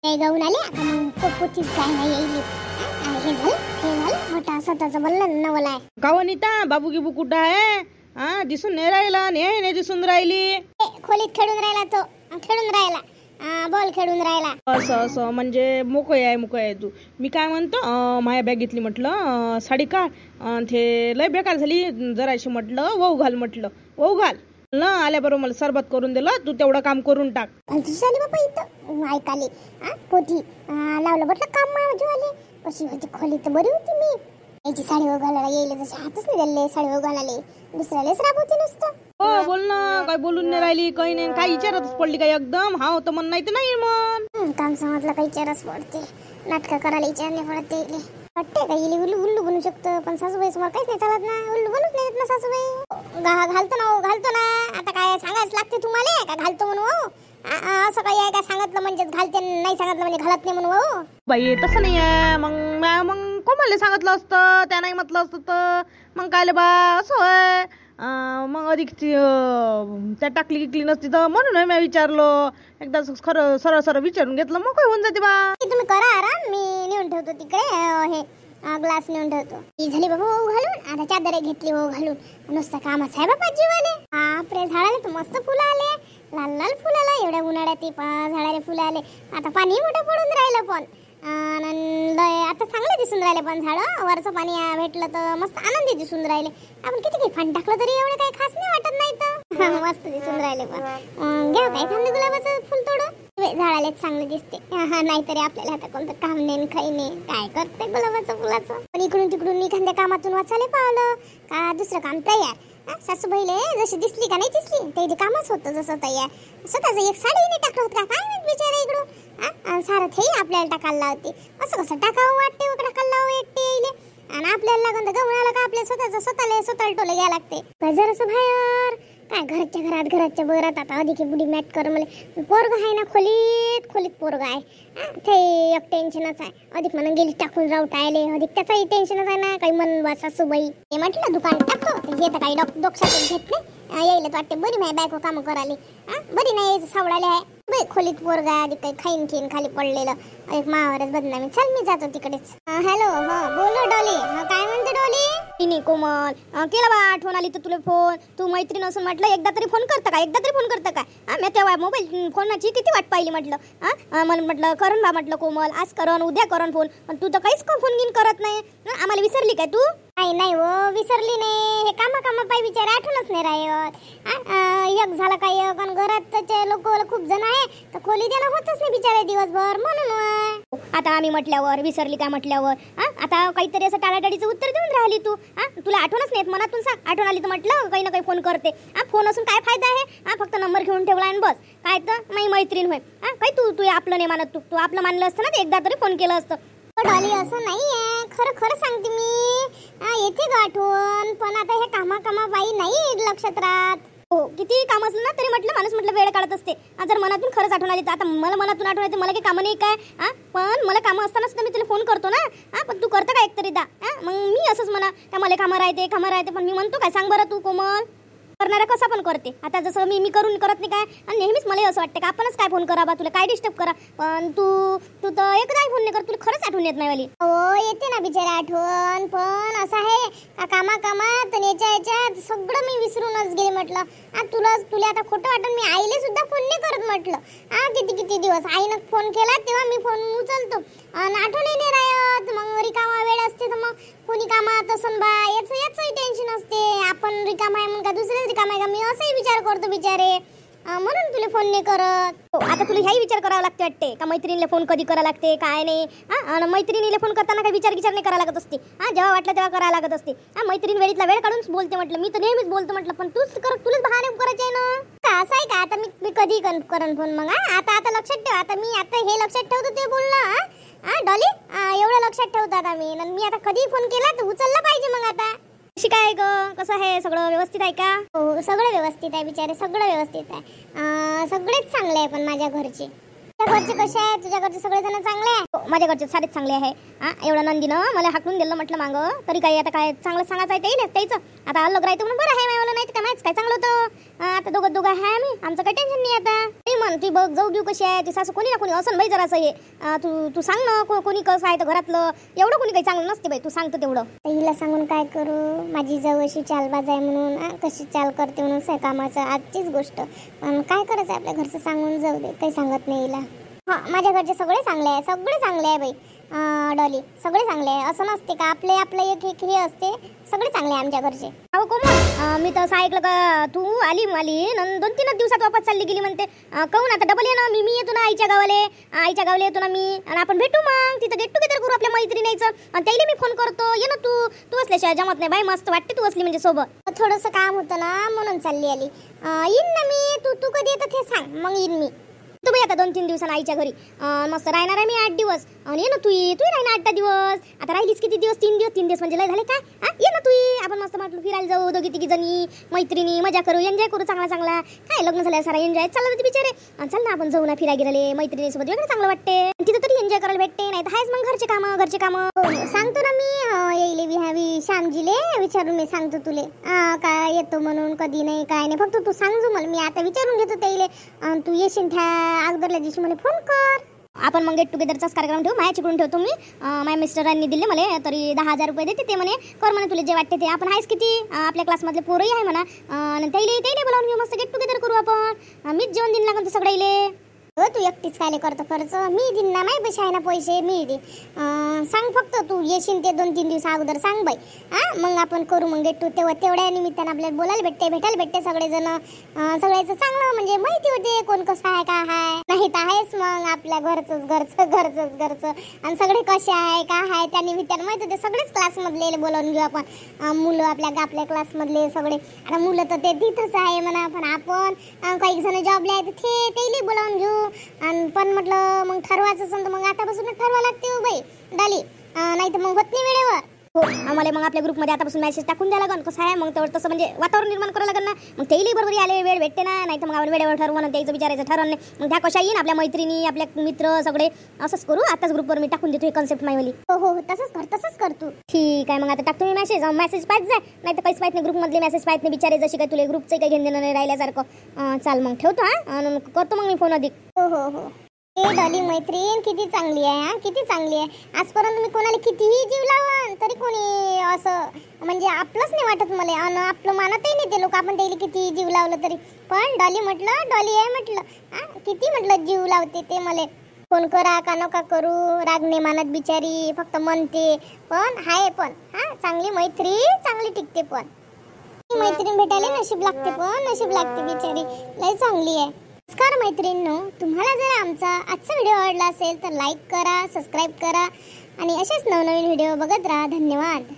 ते गाऊन आले आता मग पोपोचीच काय नाही येईल. हे झालं मोठा स्वतःचं बोललं नवल आहे. गावनीता बाबू गिबू कुठं आहे? हा दिसून नाही राहिला. नाही दिसून राहिली. खोलीत खेळून राहिला तो. खेळून राहिला बॉल खेळून राहिला. असं म्हणजे मोकळी आहे तू. मी काय म्हणतो माझ्या बॅगेतली म्हटलं साडी काढ. ते लय बेकार झाली जराशी. म्हटलं वाहू घाल. वाहू घाल न आल्याबरोबर मला सरबत करून दिलं. तू तेवढं काम करून टाक. झाली बाबा इथं ऐकाली पोथी लावलं म्हटलं काम माझे कशी होती खोली तर बरी होती. मी याची साडी घालायला येईल जसे हातच नाही दिले. साडी घालायला दुसऱ्यालाच राबवते नुसतं. हो बोल ना. काय बोलून नाही राहिली काही नाही. काय विचारतच पडली काय एकदम. हा होतं मन नाही तर नाही मन. काम समजलं काही विचारच पडते. नाटकं करायला विचारले पडते. वाटते का इली उल्लू बनू शकतो पण सासूबाई समोर काहीच नाही चालत ना. उल्लू बनूच नाही ना सासूबाई. घालतो ना आता काय सांगायच लागते तुम्हाला का घालतो म्हणून. असं काही आहे का सांगितलं म्हणजे घालते नाही सांगितलं म्हणजे घालत नाही म्हणून. बाई तसं नाही आहे. मग कोणाला सांगितलं असतं त्या नाही म्हटलं असतं तर मग काय बा असं आहे. मग अधिक त्या टाकली गिकली नसती तर म्हणून मी विचारलो. एकदा खरं सरळ विचारून घेतलं मग काय होऊन जाते बा. तुम्ही करा आराम. मी नेऊन ठेवतो तिकडे हे ग्लास नेऊन ठेवतो. ही झाली बाबा वाहू घालून. आता चादर घेतली वाहू घालून. नुसतं कामच आहे बाबा जीवाले. आपल्या झाडाला तर मस्त फुलं आले. लाल फुलं आला. एवढ्या उन्हाळ्यात झाडाले फुलं आले. आता पाणी मोठं पडून राहिलं पण आता चांगले दिसून राहिले. पण झाड वरचं पाणी भेटलं तर मस्त आनंदी दिसून राहिले. आपण किती काही फण टाकलं तरी एवढं काही खास नाही वाटत नाही तर मस्त दिसून राहिले. पण घ्या काय खांदे गुलाबाचं फुल तोडून झाडाला चांगलं दिसते. नाहीतरी आपल्याला आता कोणतं काम नाही काही नाही. काय करते गुलाबाचं फुलाचं. पण इकडून तिकडून एखाद्या कामातून वाचायला पावलं का दुसरं काम तयार. सासूबाईले जशी दिसली का नाही दिसली ते कामच होतं जसं तयार. स्वतःच एक साडी नाही टाकलं होत का काय बिचारा इकडून. सारं हे आपल्याला टाकायला लावते. असं कसं टाकावं वाटते टाकायला लावू एकटे. आणि आपल्याला लागून तर गवळाला का आपल्या स्वतःला टोले घ्यायला लागते. जर असं बाहेर काय घराच्या बरात आता अधिक बुडी मॅट कर मला. पोरग आहे ना खोलीत पोरग आहे. ते एक टेन्शनच आहे. अधिक म्हणून गेली टाकून राहू टाळले. अधिक त्याचाही टेन्शनच आहे ना. काही मन सासूबाई हे म्हटलं दुकान टाकतो हे तर काही डोक्यातून घेत नाही. यायला वाटते बरी नाही बायको काम करायला. बरी नाही सावळाले आहे बाई. खोलीत पोरगा आहे. अधिक काही खाईन खाली पडलेलं. एक मावारच बदनामी. चल मी जातो तिकडेच. हॅलो बोलो डॉली. काय म्हणते डॉली? तिने कोमल केला बा आठवण आली तर तुला फोन. तू मैत्रीण असून म्हटलं एकदा तरी फोन करतं का. मी तेव्हा मोबाईल फोनाची किती वाट पाहिली म्हटलं. मला म्हटलं करण बा म्हटलं कोमल आज करण उद्या करण फोन. पण तू तर काहीच फोन घेऊन करत नाही. आम्हाला विसरली काय तू? नाही हो विसरली नाही. हे कामा पायी विचार आठवणच नाही राहत. एक झालं काय पण घरात लोक खूप जण आहे तर खोली द्यायला होतच नाही बिचारे दिवसभर म्हणून. आता आम्ही म्हटल्यावर विसरली काय म्हटल्यावर आता काहीतरी असं टाळाटाळीचं उत्तर देऊन राहिली तू. तुला आठवणच नाही मनातून सांग. आठवण आली तर म्हटलं काही ना काही फोन करते. फोन असून काय फायदा आहे. फक्त नंबर घेऊन ठेवला आणि बस. काय तर नाही मैत्रीण होय. काही तू आपलं नाही मानत. तू आपलं मानलं असतं ना एकदा तरी फोन केलं असतं. डॉली असं नाहीये. खरं सांगते मी. येते ग आठवण पण आता हे कामा बाई नाही लक्षात राहत. हो किती काम असलं ना तरी म्हटलं माणूस म्हटलं वेळ काढत असते. जर मनातून खरंच आठवण आली तर आता मला मनातून आठवण येते. मला काही कामं नाही काय. पण मला कामं असताना सुद्धा मी तुला फोन करतो ना. पण तू करतं का एकतरी दा. मग मी असंच म्हणा का मला कामं राहते पण मी म्हणतो काय सांग बरं तू कोमल. करणारा कसा पण करते. आता जसं मी करत नाही काय. आणि नेहमीच मला असं वाटतं का आपणच काय फोन करा बा तुला काय डिस्टर्ब करा. पण तू तर एकदाही फोन नाही कर. तुला खरंच आठवण येत नाही वाली. हो येते ना बिचारा आठवण. पण असं आहे कामात याच्यात सगळं मी विसरूनच गेले म्हटलं. तुला आता खोटं वाटून मी आईले सुद्धा फोन नाही करत म्हटलं. किती दिवस आईनं फोन केला तेव्हा मी फोन उचलतो. आठवणही नाही राहत. मग रिकामा वेळ असते तर मग कोणी कामात असन बा याचंही टेन्शन असते. आपण रिकामा आहे म्हणून का दुसरेच रिकामा आहे का मी असंही विचार करतो बिचारे. म्हणून तुला फोन नाही करत. आता तुला ह्याही विचार करावा लागते वाटते का मैत्रिणीला फोन कधी करावं लागते काय नाही. आणि मैत्रिणीला फोन करताना काही विचार नाही करावं लागत असते. जेव्हा वाटलं तेव्हा करावं लागत असते. मैत्रीण वेळेतला वेळ काढून बोलते म्हटलं. मी तर नेहमीच बोलतो म्हटलं. पण तुलाच बहाणे करायचे आहे ना. असं आहे का आता मी कधी करन फोन मग. आता लक्षात ठेव. आता हे लक्षात ठेवतो ते बोलणं. डॉली एवढं लक्षात ठेवतो आता मी आता कधी फोन केला तर उचलला पाहिजे. मग आता काय ग कसं आहे सगळं व्यवस्थित आहे का? हो सगळं व्यवस्थित आहे बिचारे. सगळं व्यवस्थित आहे. सगळेच चांगले आहे पण माझ्या घरचे. तुझ्या घरचे कसे आहे? तुझ्या घरचे सगळे जण चांगले आहे? हो, माझ्या घरचे सारेच चांगले आहे. एवढं नंदीनं मला हाकलून दिलं म्हटलं मांग, तरी काही आता काय चांगलं सांगायचं आहे त्याचं. आता अलग राहतो म्हणून बरं आहे मायवाला, नाही तर काय माहित काय चांगलं होतं. आता दोघं आहे आम्ही, आमचं काही टेन्शन नाही आता. ती म्हणती बघ जाऊ घेऊ कशी आहे ती सासू, कोणी ना कोणी असं बाई जरासं हे. तू सांग ना कोणी कसं आहे तर घरातलं. एवढं कोणी काही चांगलं नसते बाई, तू सांगतो तेवढं. हिला सांगून काय करू? माझी जाऊ अशी चालबाज आहे म्हणून, कशी चाल करते म्हणून कामाचं आजचीच गोष्ट. पण काय करायचं आपल्या घरचं सांगून जाऊ दे, काही सांगत नाही हिला. हा माझ्या घरचे सगळे चांगले आहे, सगळे चांगले आहे बाई. डॉली सगळे चांगले आहे, असं नसते का आपले एक हे असते. सगळे चांगले आहे आमच्या घरचे. अहो कोमल, मी तर असं ऐकलं का तू आली 2-3 दिवसात वापस चालली गेली म्हणते. कहून आता डबल ये ना, मी येतो ना आईच्या गावाले येतो ना मी, आणि आपण भेटू मग तिथं, गेट टुगेदर करू आपल्या मैत्रिणीचं. आणि त्याला मी फोन करतो, ये ना तू असल्याशिवाय जमत नाही बाई. मस्त वाटते तू असली म्हणजे सोबत. थोडंसं काम होतं ना म्हणून चालली आली. येईन ना मी. तू कधी येतं ते सांग, मग येईन मी. तू बाई आता 2-3 दिवसांना आईच्या घरी मस्त राहणार आहे मी 8 दिवस. आणि ये ना तू राही 8 दिवस. आता राहिलीस किती दिवस? 3 दिवस म्हणजे लय झाले काय? ये ना तू, आपण मस्त म्हटलं फिरायला जाऊ दोघी तिघी जणी मैत्रिणी, मजा करू, एन्जॉय करू चांगला. काय लग्न झालं सारा एन्जॉय चालला होती बिचारे. चल ना आपण जाऊ ना फिरायला गेले मैत्रिणीसोबत, वेगळं चांगलं वाटते. तिथं तरी एन्जॉय करायला भेटते. नाही तर आहेच मग घरचे कामं. सांगतो ना मी येईल श्यामजीले विचारून मी सांगतो तुले काय येतो म्हणून. कधी नाही काय नाही, फक्त तू सांग जो मला. मी आता विचारून घेतो त्याले. तू येशील त्या अगोदरल्या दिवशी मला फोन कर. आपण मग गेट टुगेदरचाच कार्यक्रम ठेवू. माझ्याकडून ठेवतो मी. माझ्या मिस्टरांनी दिले मला तरी 10,000 रुपये देते. ते म्हणे कर म्हणे तुला जे वाटते ते. आपण आहेच किती, आपल्या क्लासमधले पोरही आहे म्हणा. त्याला बोलावून घेऊ, मस्त गेट टुगेदर करू आपण. मीच जेवण दिन लागून तर सगळ्याले. तू एकटीच काय करतो खर्च? मी दिन ना, माही पैसे आहे ना, पैसे मी दे. सांग फक्त तू येशील ते 2-3 दिवस अगोदर सांग बाई. मग आपण करू मग गेट टू. तेवढ्या निमित्तानं आपल्याला बोलायला भेटायला भेटते सगळेजण. सगळ्याचं चांगलं म्हणजे माहिती होते कोण कसं आहे काय आहे. नाही तर आहेच मग आपल्या घरचं. आणि सगळे कसे आहे काय आहे त्या निमित्तानं माहिती होते. सगळेच क्लासमधले बोलावून घेऊ आपण. मुलं आपल्या क्लासमधले सगळे. आता मुलं तर ते तिथंच आहे म्हणा, पण आपण काही जण जॉबला आहे तर तेही बोलावून घेऊ. आणि पण म्हटलं मग ठरवायचं असेल तर मग आतापासून ठरवा लागते हो बाई डाली. नाही तर मग होत नाही वेळेवर. हो, आम्हाला मग आपल्या ग्रुपमध्ये आतापासून मेसेज टाकून द्यायला लागेल. कसं आहे मग तेवढं तसं म्हणजे वातावरण निर्माण करायला लागेल ना. मग तेही बरोबर आले वेळ भेटते ना. नाही तर मग आपण वेळेवर ठरवून त्याचं विचारायचं ठरवून नाही. मग त्या कशा येईन आपल्या मैत्रिणी, आपल्या मित्र सगळे. असंच करू. आताच ग्रुपवर मी टाकून देतो हे कन्सेप्ट मायवली. हो तसंच कर तू. ठीक आहे. मग आता टाकतो मी मेसेज पाहिजे जाय. नाही तर काहीच पाहिजे नाही, ग्रुपमधले मेसेज पाहिजे नाही बिचारे. जशी काय तुला ग्रुपचं काही घेणं देणं नाही राहिल्यासारखं. चाल मग ठेवतो. करतो मग मी फोन अधिक. हो डॉली मैत्रीण किती चांगली आहे. किती चांगली आहे. आजपर्यंत मी कोणाला कितीही जीव लावला तरी कोणी असं म्हणजे आपलंच नाही वाटत मला. आणि आपलं मानतही नाही ते लोक, आपण त्याला किती जीव लावलं तरी. पण डॉली आहे म्हटलं किती म्हटलं जीव लावते ते मला. फोन करा का नका करू, राग नाही मानत बिचारी, फक्त म्हणते. पण हाय पण चांगली मैत्रीण चांगली टिकते. पण मैत्रीण भेटायला नशीब लागते बिचारी, लय चांगली आहे. नमस्कार मैत्रिणींनो, तुम्हाला जर आमचा आजचा व्हिडिओ आवडला असेल तर लाईक करा, सबस्क्राईब करा आणि असेच नवनवीन व्हिडिओ बघत राहा. धन्यवाद.